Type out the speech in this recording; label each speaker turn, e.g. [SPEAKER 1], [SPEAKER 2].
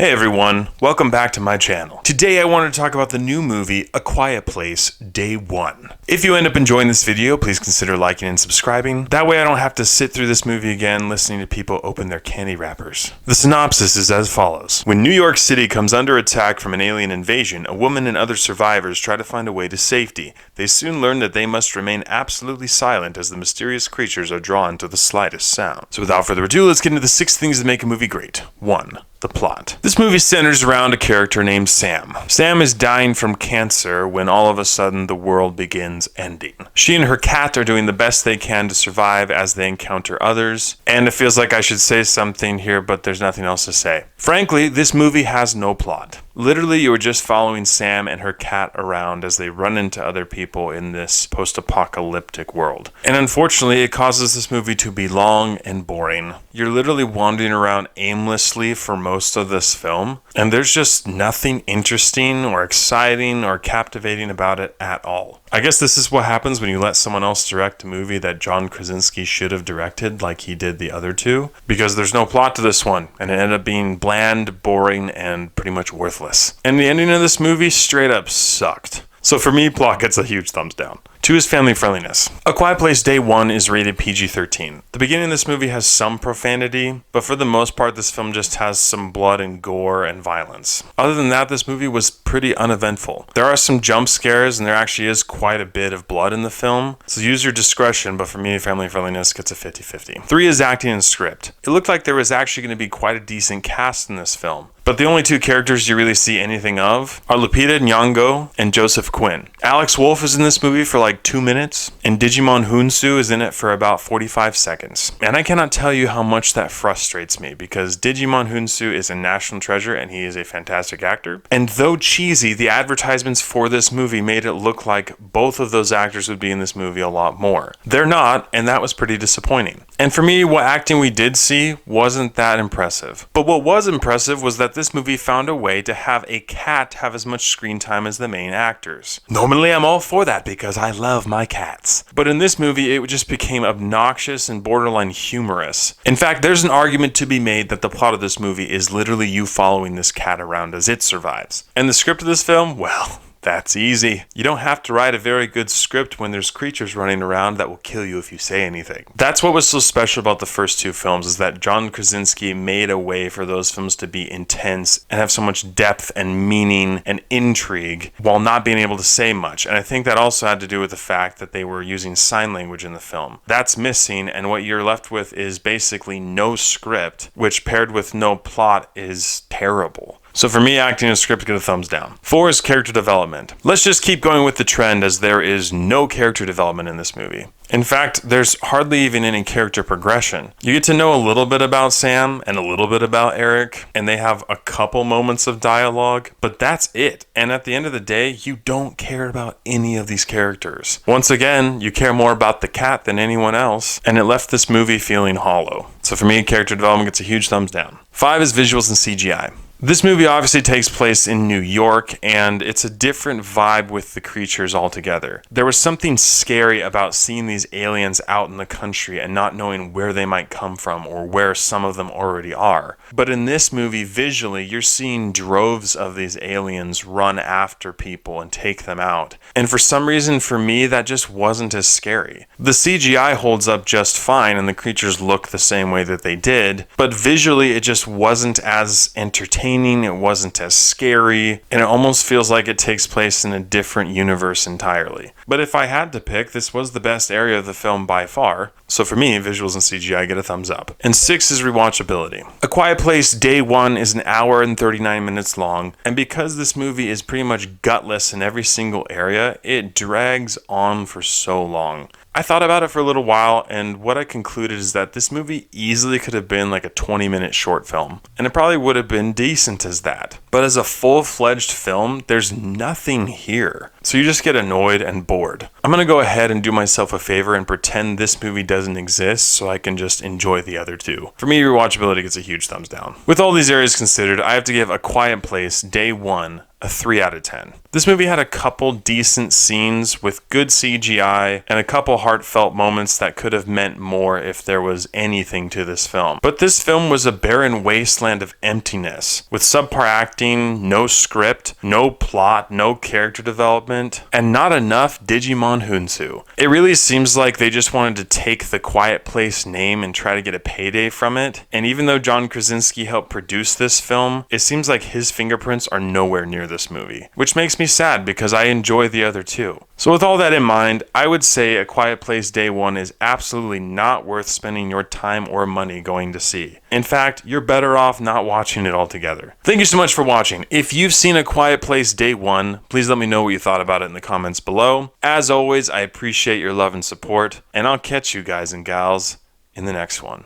[SPEAKER 1] Hey everyone, welcome back to my channel. Today I wanted to talk about the new movie, A Quiet Place, Day 1. If you end up enjoying this video, please consider liking and subscribing. That way I don't have to sit through this movie again listening to people open their candy wrappers. The synopsis is as follows. When New York City comes under attack from an alien invasion, a woman and other survivors try to find a way to safety. They soon learn that they must remain absolutely silent as the mysterious creatures are drawn to the slightest sound. So without further ado, let's get into the 6 things that make a movie great. 1. The plot. This movie centers around a character named Sam. Sam is dying from cancer when all of a sudden the world begins ending. She and her cat are doing the best they can to survive as they encounter others, and it feels like I should say something here, but there's nothing else to say. Frankly, this movie has no plot. Literally, you are just following Sam and her cat around as they run into other people in this post-apocalyptic world. And unfortunately, it causes this movie to be long and boring. You're literally wandering around aimlessly for most of this film, and there's just nothing interesting or exciting or captivating about it at all. I guess this is what happens when you let someone else direct a movie that John Krasinski should have directed like he did the other two, because there's no plot to this one, and it ended up being bland, boring, and pretty much worthless. And the ending of this movie straight up sucked. So for me, plot gets a huge thumbs down. 2 is family friendliness. A Quiet Place Day 1 is rated PG-13. The beginning of this movie has some profanity, but for the most part this film just has some blood and gore and violence. Other than that, this movie was pretty uneventful. There are some jump scares and there actually is quite a bit of blood in the film, so use your discretion, but for me, family friendliness gets a 50-50. 3 is acting and script. It looked like there was actually going to be quite a decent cast in this film, but the only 2 characters you really see anything of are Lupita Nyong'o and Joseph Quinn. Alex Wolff is in this movie for like 2 minutes, and Digimon Hunsu is in it for about 45 seconds. And I cannot tell you how much that frustrates me, because Digimon Hunsu is a national treasure and he is a fantastic actor. And though cheesy, the advertisements for this movie made it look like both of those actors would be in this movie a lot more. They're not, and that was pretty disappointing. And for me, what acting we did see wasn't that impressive. But what was impressive was that this movie found a way to have a cat have as much screen time as the main actors. Normally I'm all for that because I love my cats. But in this movie, it just became obnoxious and borderline humorous. In fact, there's an argument to be made that the plot of this movie is literally you following this cat around as it survives. And the script of this film, well, that's easy. You don't have to write a very good script when there's creatures running around that will kill you if you say anything. That's what was so special about the first 2 films, is that John Krasinski made a way for those films to be intense and have so much depth and meaning and intrigue while not being able to say much. And I think that also had to do with the fact that they were using sign language in the film. That's missing, and what you're left with is basically no script, which paired with no plot is terrible. So for me, acting and script get a thumbs down. 4 is character development. Let's just keep going with the trend, as there is no character development in this movie. In fact, there's hardly even any character progression. You get to know a little bit about Sam and a little bit about Eric, and they have a couple moments of dialogue, but that's it. And at the end of the day, you don't care about any of these characters. Once again, you care more about the cat than anyone else, and it left this movie feeling hollow. So for me, character development gets a huge thumbs down. 5 is visuals and CGI. This movie obviously takes place in New York, and it's a different vibe with the creatures altogether. There was something scary about seeing these aliens out in the country and not knowing where they might come from or where some of them already are. But in this movie, visually, you're seeing droves of these aliens run after people and take them out. And for some reason, for me, that just wasn't as scary. The CGI holds up just fine, and the creatures look the same way that they did, but visually, it just wasn't as entertaining. It wasn't as scary, and it almost feels like it takes place in a different universe entirely. But if I had to pick, this was the best area of the film by far. So for me, visuals and CGI get a thumbs up. And 6 is rewatchability. A Quiet Place Day 1 is an hour and 39 minutes long, and because this movie is pretty much gutless in every single area, it drags on for so long. I thought about it for a little while, and what I concluded is that this movie easily could have been like a 20-minute short film, and it probably would have been decent as that. But as a full-fledged film, there's nothing here. So you just get annoyed and bored. I'm gonna go ahead and do myself a favor and pretend this movie doesn't exist so I can just enjoy the other 2. For me, rewatchability gets a huge thumbs down. With all these areas considered, I have to give A Quiet Place Day 1 a 3 out of 10. This movie had a couple decent scenes with good CGI and a couple heartfelt moments that could have meant more if there was anything to this film. But this film was a barren wasteland of emptiness, with subpar acting, no script, no plot, no character development, and not enough Digimon Hunsu. It really seems like they just wanted to take the Quiet Place name and try to get a payday from it, and even though John Krasinski helped produce this film, it seems like his fingerprints are nowhere near this movie, which makes me sad because I enjoy the other two. So with all that in mind, I would say A Quiet Place Day 1 is absolutely not worth spending your time or money going to see. In fact, you're better off not watching it altogether. Thank you so much for watching. If you've seen A Quiet Place Day 1, please let me know what you thought about it in the comments below. As always, I appreciate your love and support, and I'll catch you guys and gals in the next one.